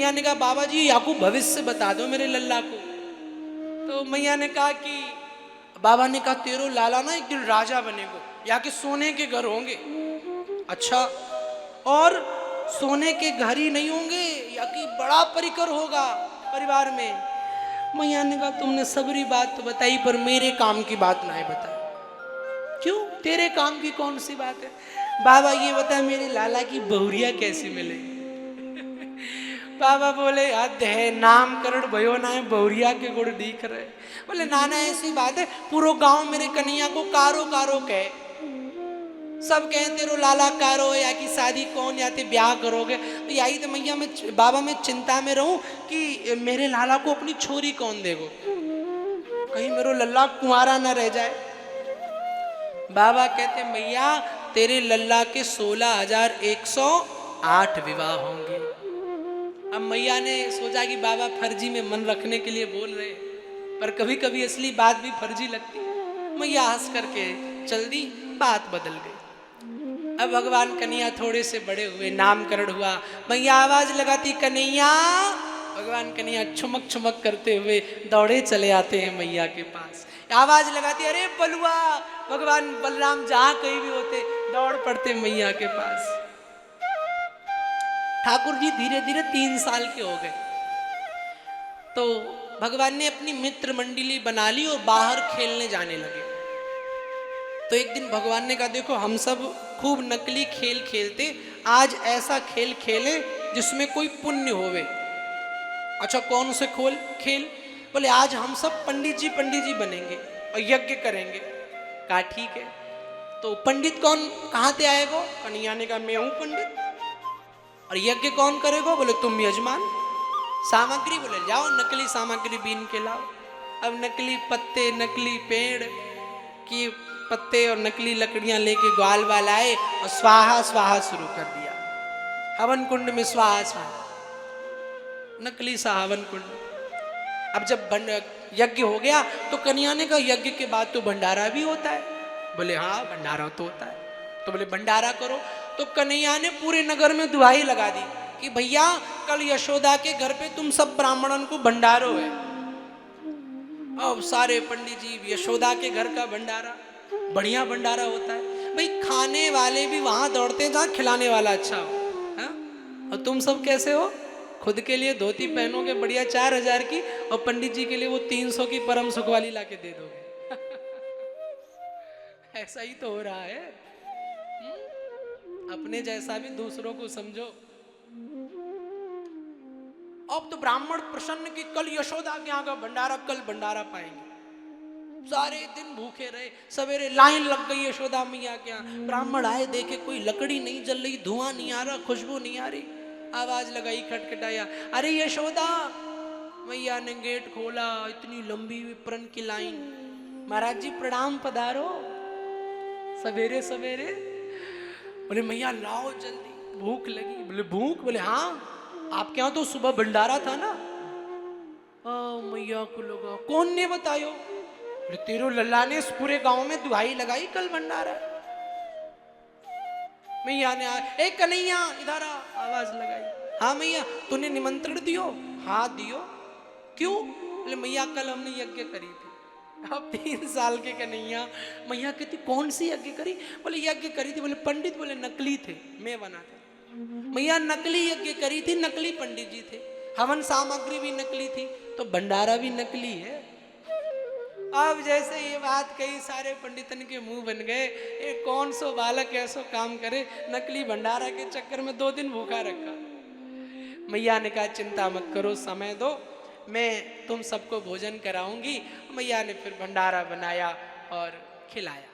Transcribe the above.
मैया ने कहा बाबा जी याकूब भविष्य बता दो मेरे लल्ला को। तो मैया ने कहा कि बाबा ने कहा तेरो लाला ना एक दिन राजा बनेगो, या कि सोने के घर होंगे। अच्छा, और सोने के घर ही नहीं होंगे, या कि बड़ा परिकर होगा परिवार में। मैया ने कहा तुमने सबरी बात तो बताई पर मेरे काम की बात नहीं बताई। क्यों, तेरे काम की कौन सी बात है? बाबा ये बता मेरे लाला की बहुरिया कैसी मिलेगी? बाबा बोले हद है, नामकरण भयो ना है, बहुरिया के गुण दिख रहे। बोले नाना ऐसी बात है, पूरा गांव मेरे कन्हैया को कारो कारो कहे, सब कहे तेरो लाला कारो, या कि शादी कौन, या ते ब्याह करोगे। तो यही तो मैया मैं बाबा मैं चिंता में रहूं कि मेरे लाला को अपनी छोरी कौन देगो, कहीं मेरा लल्ला कुंवारा न रह जाए। बाबा कहते मैया तेरे लल्ला के 16,108 विवाह होंगे। अब मैया ने सोचा कि बाबा फर्जी में मन रखने के लिए बोल रहे, पर कभी कभी असली बात भी फर्जी लगती। मैया हंस करके चल दी, बात बदल गई। अब भगवान कन्हैया थोड़े से बड़े हुए, नामकरण हुआ, मैया आवाज लगाती कन्हैया, भगवान कन्हैया छुमक छुमक करते हुए दौड़े चले आते हैं मैया के पास। आवाज लगाती अरे बलुआ, भगवान बलराम जहां कहीं भी होते दौड़ पड़ते मैया के पास। ठाकुर जी धीरे धीरे 3 साल के हो गए तो भगवान ने अपनी मित्र मंडली बना ली और बाहर खेलने जाने लगे। तो एक दिन भगवान ने कहा देखो हम सब खूब नकली खेल खेलते, आज ऐसा खेल खेलें जिसमें कोई पुण्य होवे। अच्छा कौन से खेल? बोले आज हम सब पंडित जी बनेंगे और यज्ञ करेंगे। कहा ठीक है। तो पंडित कौन कहाँ से आएगो? कन्हैया ने कहा मैं हूँ पंडित। और यज्ञ कौन करेगो? बोले तुम यजमान। सामग्री? बोले जाओ नकली सामग्री बीन के लाओ। अब नकली पत्ते, नकली पेड़ की पत्ते और नकली लकड़ियां लेके ग्वाल वाल आए और स्वाहा स्वाहा शुरू कर दिया। हवन कुंड में स्वाहा स्वाहा, नकली सा हवन कुंड। अब जब यज्ञ हो गया तो कन्हैया ने कहा यज्ञ के बाद तो भंडारा भी होता है। बोले हाँ भंडारा तो होता है। तो बोले भंडारा करो। तो कन्हैया ने पूरे नगर में दुहाई लगा दी कि भैया कल यशोदा के घर पे तुम सब ब्राह्मणों को भंडारो है। अब सारे पंडित जी यशोदा के घर का भंडारा, बढ़िया भंडारा होता है भाई, खाने वाले भी वहां दौड़ते हैं जहां खिलाने वाला अच्छा हो। हा? और तुम सब कैसे हो? खुद के लिए धोती पहनोगे बढ़िया 4,000 की और पंडित जी के लिए वो 300 की परम सुख वाली लाके दे दोगे। ऐसा ही तो हो रहा है। अपने जैसा भी दूसरों को समझो। अब तो ब्राह्मण प्रसन्न कि कल यशोदा के यहाँ का भंडारा, कल भंडारा पाएंगे। सारे दिन भूखे रहे, सवेरे लाइन लग गई यशोदा मैया के यहाँ। ब्राह्मण आए, देखे कोई लकड़ी नहीं जल रही, धुआं नहीं आ रहा, खुशबू नहीं आ रही। आवाज लगाई, खटखटाया, अरे यशोदा। मैया ने गेट खोला, इतनी लंबी विप्रण की लाइन। महाराज जी प्रणाम, पधारो। सवेरे सवेरे बोले मैया लाओ जल्दी, भूख लगी। बोले भूख? बोले हाँ, आपके यहाँ तो सुबह भंडारा था ना। मैया को लगा कौन ने बतायो? बोले तेरो लल्ला ने इस पूरे गांव में दुहाई लगाई कल भंडारा। मैया ने ए कन्हैया इधर आ, आवाज लगाई। हाँ मैया तूने निमंत्रण दियो? हाँ दियो। क्यों? बोले मैया कल हमने यज्ञ करी थी। अब 3 साल के कन्हैया। मैया कहती कौन सी यज्ञ करी? बोले यज्ञ करी थी। बोले पंडित? बोले नकली थे, मैं बना था। मैया नकली यज्ञ करी थी, नकली पंडित जी थे, हवन सामग्री भी नकली थी, तो भंडारा भी नकली है। अब जैसे ये बात कही सारे पंडितन के मुंह बन गए, ये कौन सो बालक ऐसो काम करे, नकली भंडारा के चक्कर में 2 दिन भूखा रखा। मैया ने कहा चिंता मत करो, समय दो, मैं तुम सबको भोजन कराऊंगी। मैया ने फिर भंडारा बनाया और खिलाया।